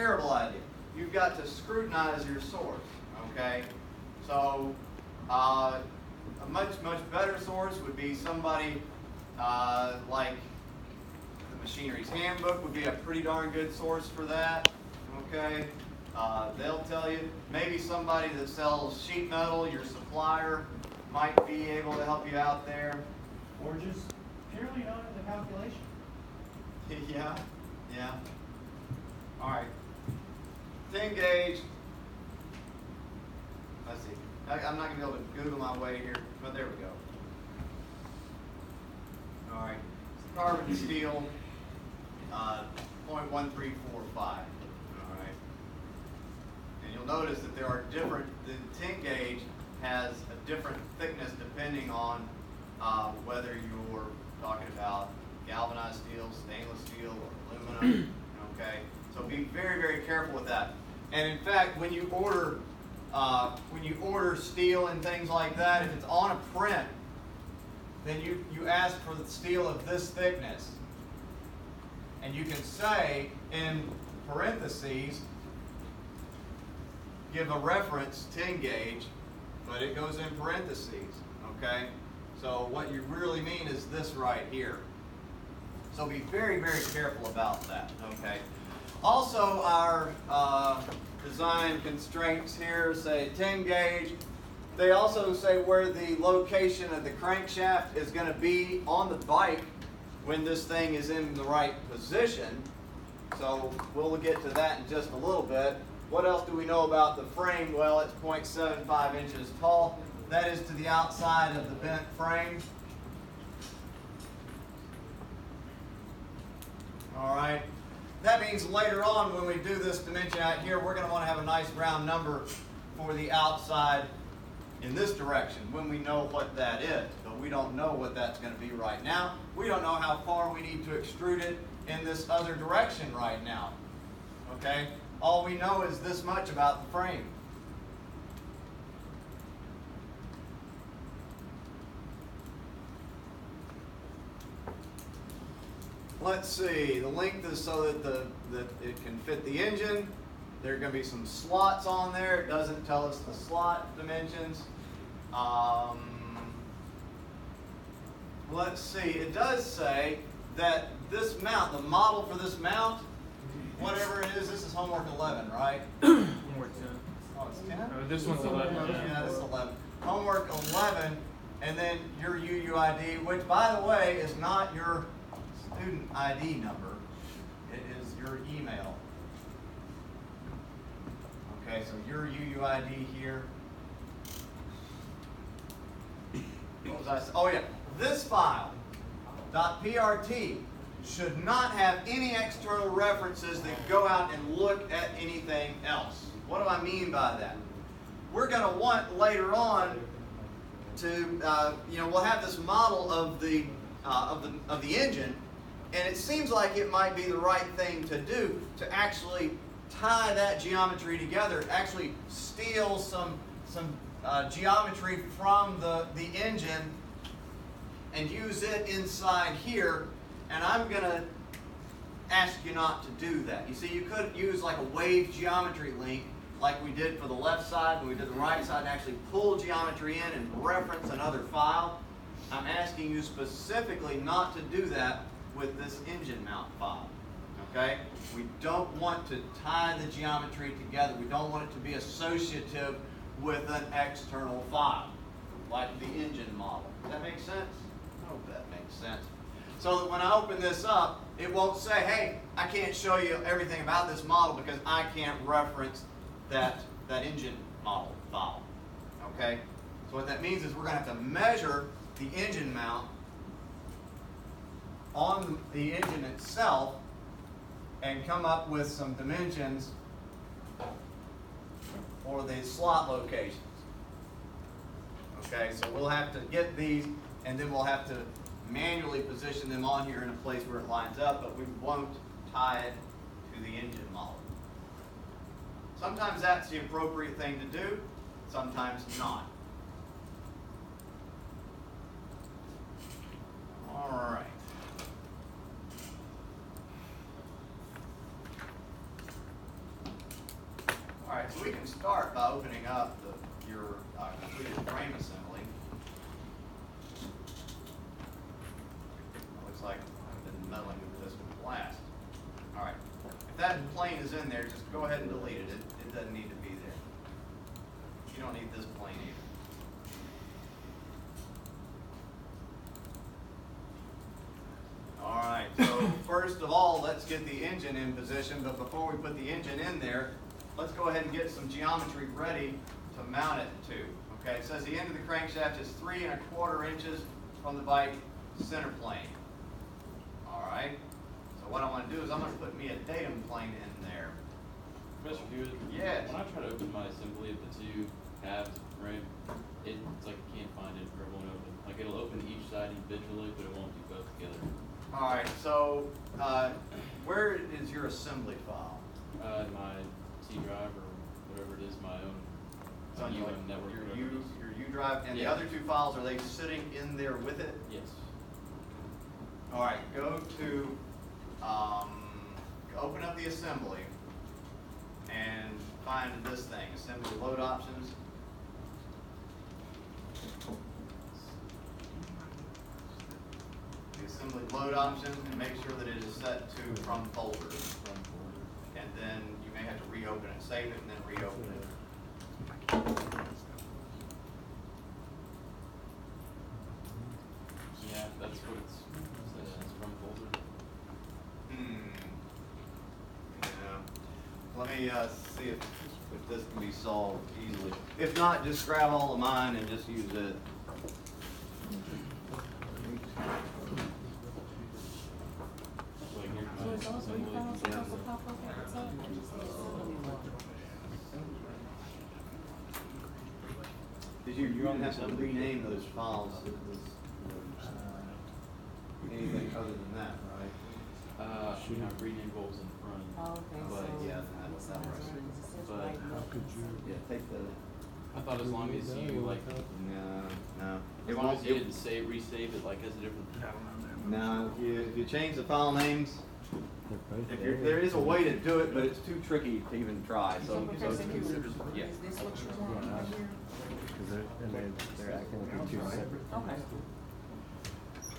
terrible idea. You've got to scrutinize your source, okay? So a much better source would be somebody like the Machinery's Handbook would be a pretty darn good source for that, okay? They'll tell you. Maybe somebody that sells sheet metal, your supplier, might be able to help you out there. Or just purely known as a calculation. Yeah. All right. 10 gauge. Let's see. I'm not going to be able to Google my way here, but there we go. All right. Carbon steel, 0.1345. All right. And you'll notice that there are different, the 10 gauge has a different thickness depending on whether you're talking about galvanized steel, stainless steel, or aluminum. Okay, so be very careful with that. And in fact, when you order steel and things like that, if it's on a print, then you ask for the steel of this thickness, and you can say in parentheses, give a reference 10 gauge, but it goes in parentheses. Okay, so what you really mean is this right here. So be very careful about that, okay? Also, our design constraints here say 10 gauge. They also say where the location of the crankshaft is going to be on the bike when this thing is in the right position. So we'll get to that in just a little bit. What else do we know about the frame? Well, it's 0.75 inches tall. That is to the outside of the bent frame. All right. That means later on when we do this dimension out here, we're going to want to have a nice round number for the outside in this direction when we know what that is. But we don't know what that's going to be right now. We don't know how far we need to extrude it in this other direction right now. Okay? All we know is this much about the frame. Let's see, the length is so that it can fit the engine. There are going to be some slots on there. It doesn't tell us the slot dimensions. Let's see, it does say that this mount, the model for this mount, whatever it is, this is homework 11, right? Homework 10. Oh, it's 10? This one's 11. Yeah, this is 11. Homework 11, and then your UUID, which, by the way, is not your student ID number. It is your email. Okay, so your UUID here. What was I saying? Oh yeah, this file, .prt, should not have any external references that go out and look at anything else. What do I mean by that? We're going to want later on to, we'll have this model of the engine, and it seems like it might be the right thing to do to actually tie that geometry together, actually steal some geometry from the engine and use it inside here. And I'm going to ask you not to do that. You see, you could use like a wave geometry link like we did for the left side, when we did the right side, and actually pull geometry in and reference another file. I'm asking you specifically not to do that with this engine mount file. Okay? We don't want to tie the geometry together. We don't want it to be associative with an external file, like the engine model. Does that make sense? I hope that makes sense. So that when I open this up, it won't say, hey, I can't show you everything about this model because I can't reference that engine model file. Okay? So what that means is we're going to have to measure the engine mount on the engine itself and come up with some dimensions for the slot locations. Okay, so we'll have to get these, and then we'll have to manually position them on here in a place where it lines up, but we won't tie it to the engine model. Sometimes that's the appropriate thing to do, sometimes not. All right. we can start by opening up your completed frame assembly. Looks like I've been meddling with this one last. All right. If that plane is in there, just go ahead and delete it. It doesn't need to be there. You don't need this plane either. All right, so first of all, let's get the engine in position, but before we put the engine in there, let's go ahead and get some geometry ready to mount it to. Okay, it says the end of the crankshaft is 3 1/4 inches from the bike center plane. All right, so what I want to do is I'm going to put me a datum plane in there. Mr. Hewitt? Yes. When I try to open my assembly of the two halves, right, it's like I can't find it or it won't open. Like it'll open each side individually, but it won't do both together. All right, so where is your assembly file? My C drive or whatever it is, my own. It's on your network. your U drive, and the Yeah. other two files, are they sitting in there with it? Yes. All right, go to open up the assembly and find this thing, assembly load options. The assembly load option, and make sure that it is set to from folder. And then you may have to reopen it, save it, and then reopen it. Yeah, that's what it's says. It's from folder. Yeah. Let me see if this can be solved easily. If not, just grab all of mine and just use it. Like here's So my is those three assembly. files supposed to pop up at the top, or just the assembly one? Because you're going to have to rename those files. Anything other than that, right? You know, rename goals in front. Oh, okay, But, so. yeah, that's not right. It says But right how now. Yeah, take the. I thought as long as you like, No. as long as you didn't save, resave it, like as a different. No, if you change the file names, there is a way to do it, but it's too tricky to even try. So Professor Hewitt, Yeah. is this what you want right here? They're acting like two separate. Okay.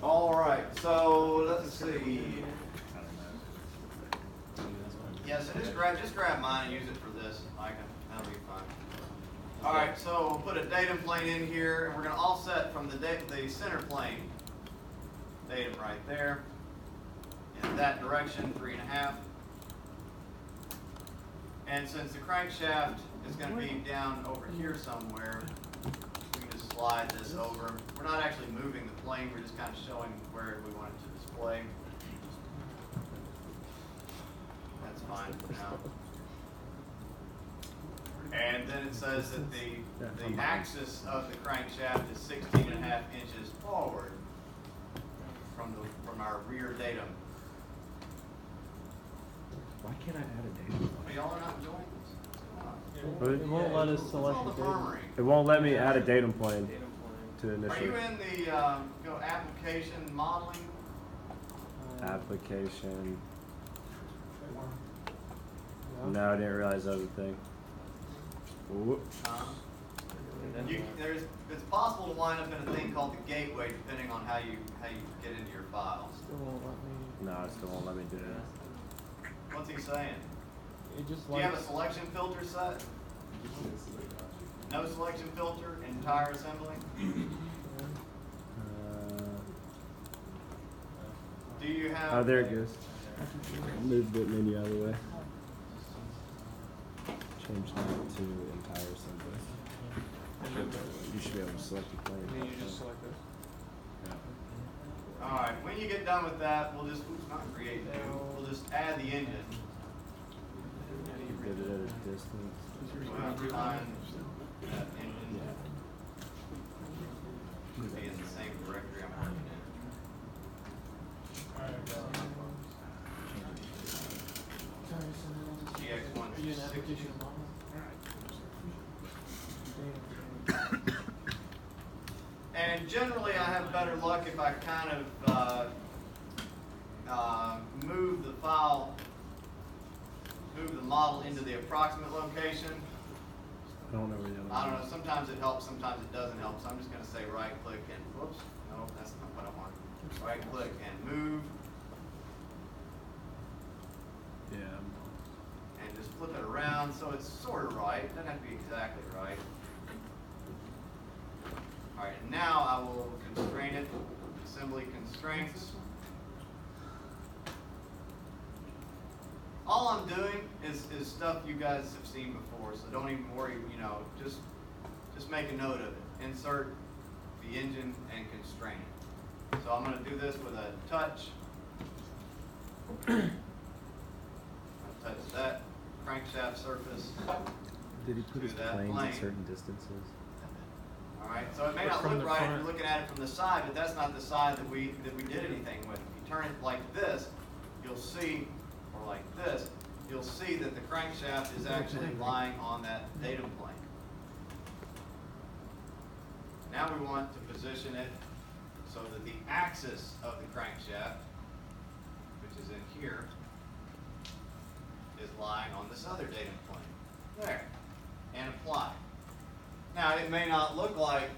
All right, so let's see. Yeah, so just grab mine and use it for this, Micah. That'll be fine. All right, so we'll put a datum plane in here, and we're going to offset from the center plane. Datum right there. In that direction, 3 1/2. And since the crankshaft is going to be down over here somewhere, we can just slide this over. We're not actually moving the plane, we're just kind of showing where we want it to display. That's fine for now. And then it says that the axis of the crankshaft is 16 1/2 inches forward from our rear datum. Why can't I add a date? But y'all are not enjoying this? But it won't let us It's select all the the datum. murmuring. It won't let me add a datum plane to Are initial you in the go application modeling? application. No, I didn't realize that was a thing. Whoop. It's possible to wind up in a thing called the gateway, depending on how you get into your files. No, it still won't let me do it. What's he saying? It just Do you have a selection filter set? No selection filter, entire assembly? Do you have? Oh, there it goes. Move bit menu out of the way. Change that to entire assembly. You should be able to select the plane. And then you just select this. All right. When you get done with that, we'll just not create new. We'll just add the engine. You did it at a distance. We'll have to find that engine. Should be in the same directory I'm working in. GX160. And generally, I have better luck if I kind of move the model into the approximate location. I don't know where the other I don't one know, is. sometimes it helps, sometimes it doesn't help, so I'm just gonna say right click and, whoops, no, that's not what I want. Right click and move, Yeah. and just flip it around, so it's sort of right, doesn't have to be exactly right. Alright, and now I will constrain it, assembly constraints. All I'm doing is stuff you guys have seen before, so don't even worry, just make a note of it. Insert the engine and constrain it. So I'm gonna do this with a touch. I'll touch that crankshaft surface. Did he put To his that planes plane. at certain distances? Alright, so it may But not from look the right if front- you're looking at it from the side, but that's not the side that we did anything with. If you turn it like this, you'll see, or like this, you'll see that the crankshaft is actually lying on that datum plane. Now we want to position it so that the axis of the crankshaft, which is in here, is lying on this other datum plane. There. And apply. Now, it may not look like